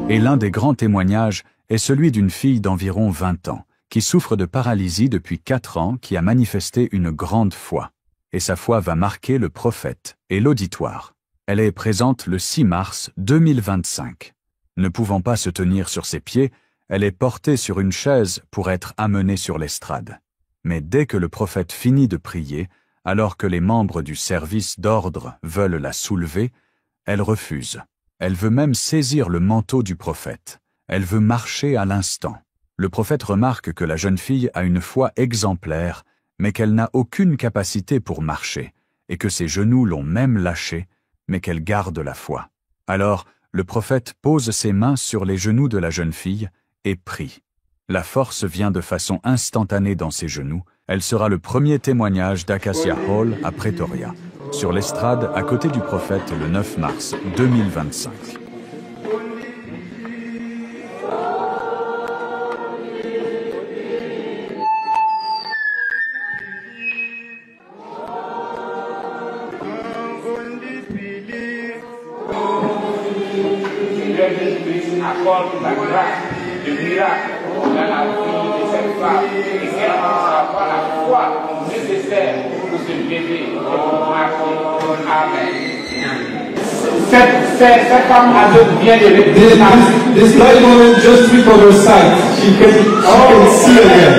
Et l'un des grands témoignages est celui d'une fille d'environ 20 ans, qui souffre de paralysie depuis 4 ans, qui a manifesté une grande foi. Et sa foi va marquer le prophète et l'auditoire. Elle est présente le 6 mars 2025. Ne pouvant pas se tenir sur ses pieds, elle est portée sur une chaise pour être amenée sur l'estrade. Mais dès que le prophète finit de prier, alors que les membres du service d'ordre veulent la soulever, elle refuse. Elle veut même saisir le manteau du prophète. Elle veut marcher à l'instant. Le prophète remarque que la jeune fille a une foi exemplaire, mais qu'elle n'a aucune capacité pour marcher, et que ses genoux l'ont même lâchée, mais qu'elle garde la foi. Alors, le prophète pose ses mains sur les genoux de la jeune fille et prie. La force vient de façon instantanée dans ses genoux. Elle sera le premier témoignage d'Acacia Hall à Pretoria, sur l'estrade à côté du prophète le 9 mars 2025. Accorde la grâce, le miracle dans la vie de cette femme et qu'elle n'aura la foi nécessaire pour se lever et pour marcher. Amen. Cette femme vient de retenir. This blind woman just recovered her sight. She can see again.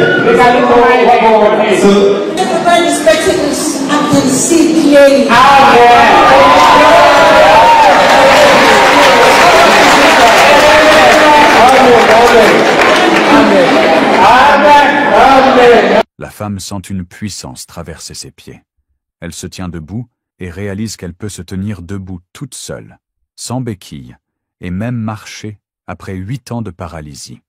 So everybody is expecting I can see clearly. La femme sent une puissance traverser ses pieds. Elle se tient debout et réalise qu'elle peut se tenir debout toute seule, sans béquille, et même marcher après 8 ans de paralysie.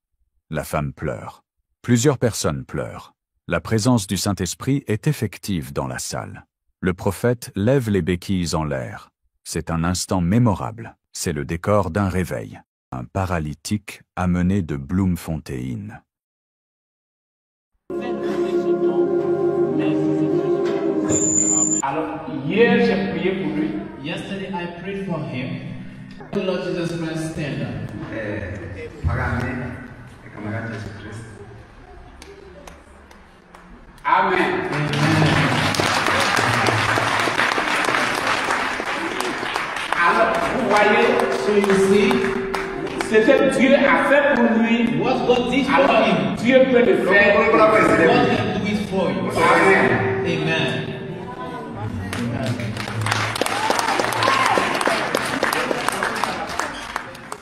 La femme pleure. Plusieurs personnes pleurent. La présence du Saint-Esprit est effective dans la salle. Le prophète lève les béquilles en l'air. C'est un instant mémorable. C'est le décor d'un réveil. Un paralytique amené de Bloemfontein. Alors, hier, j'ai prié pour lui. Yesterday I prayed for him. The Lord Jesus Christ stand up. Amen. Alors, vous voyez, So you see, ce que Dieu a fait pour lui, what God did for alors him, Dieu peut le faire. God can do it for you. Amen. Amen.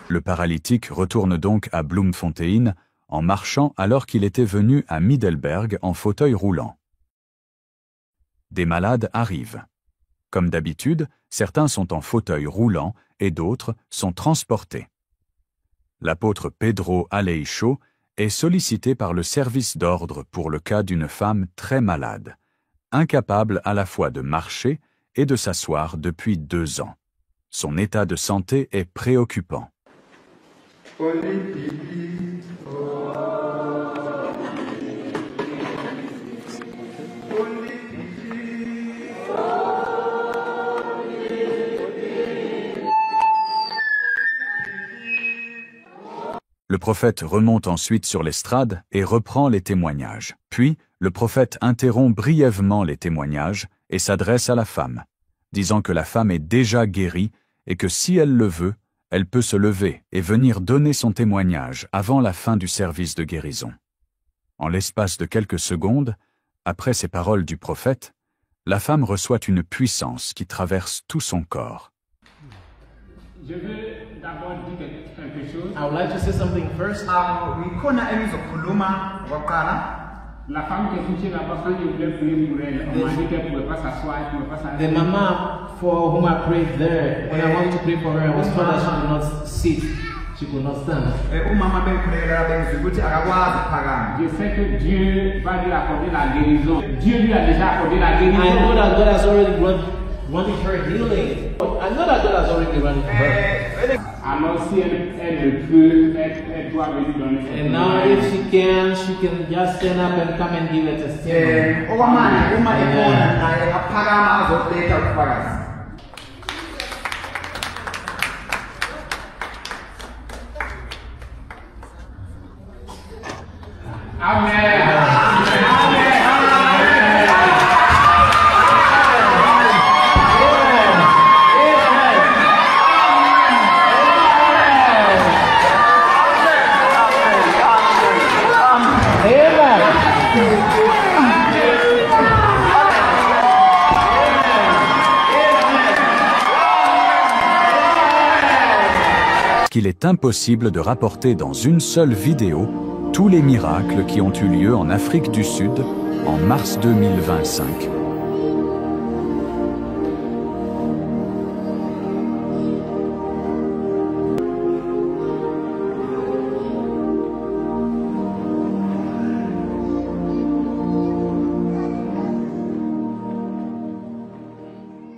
Le paralytique retourne donc à Bloemfontein en marchant alors qu'il était venu à Middelburg en fauteuil roulant. Des malades arrivent. Comme d'habitude, certains sont en fauteuil roulant et d'autres sont transportés. L'apôtre Pedro Aleixo est sollicité par le service d'ordre pour le cas d'une femme très malade, incapable à la fois de marcher et de s'asseoir depuis 2 ans. Son état de santé est préoccupant. Le prophète remonte ensuite sur l'estrade et reprend les témoignages. Puis, le prophète interrompt brièvement les témoignages et s'adresse à la femme, disant que la femme est déjà guérie et que si elle le veut, elle peut se lever et venir donner son témoignage avant la fin du service de guérison. En l'espace de quelques secondes, après ces paroles du prophète, la femme reçoit une puissance qui traverse tout son corps. Je veux d'abord dire quelque chose. I would like to say something first. La femme qui est touchée là-bas, quand je voulais prier pour elle, on m'a dit qu'elle ne pouvait pas s'asseoir, elle ne pouvait pas s'arrêter. The mama for whom I prayed there, when I wanted to pray for her, I was told that she could not sit, she could not stand. Je sais que Dieu va lui accorder la guérison. Dieu lui a déjà accordé la I know guérison. that God has already granted her healing. I know that God has already granted her. Alors si elle le peut, elle doit venir donner son And now témoignage. if she can just stand up and come and give a testimony. qu'il est impossible de rapporter dans une seule vidéo tous les miracles qui ont eu lieu en Afrique du Sud en mars 2025.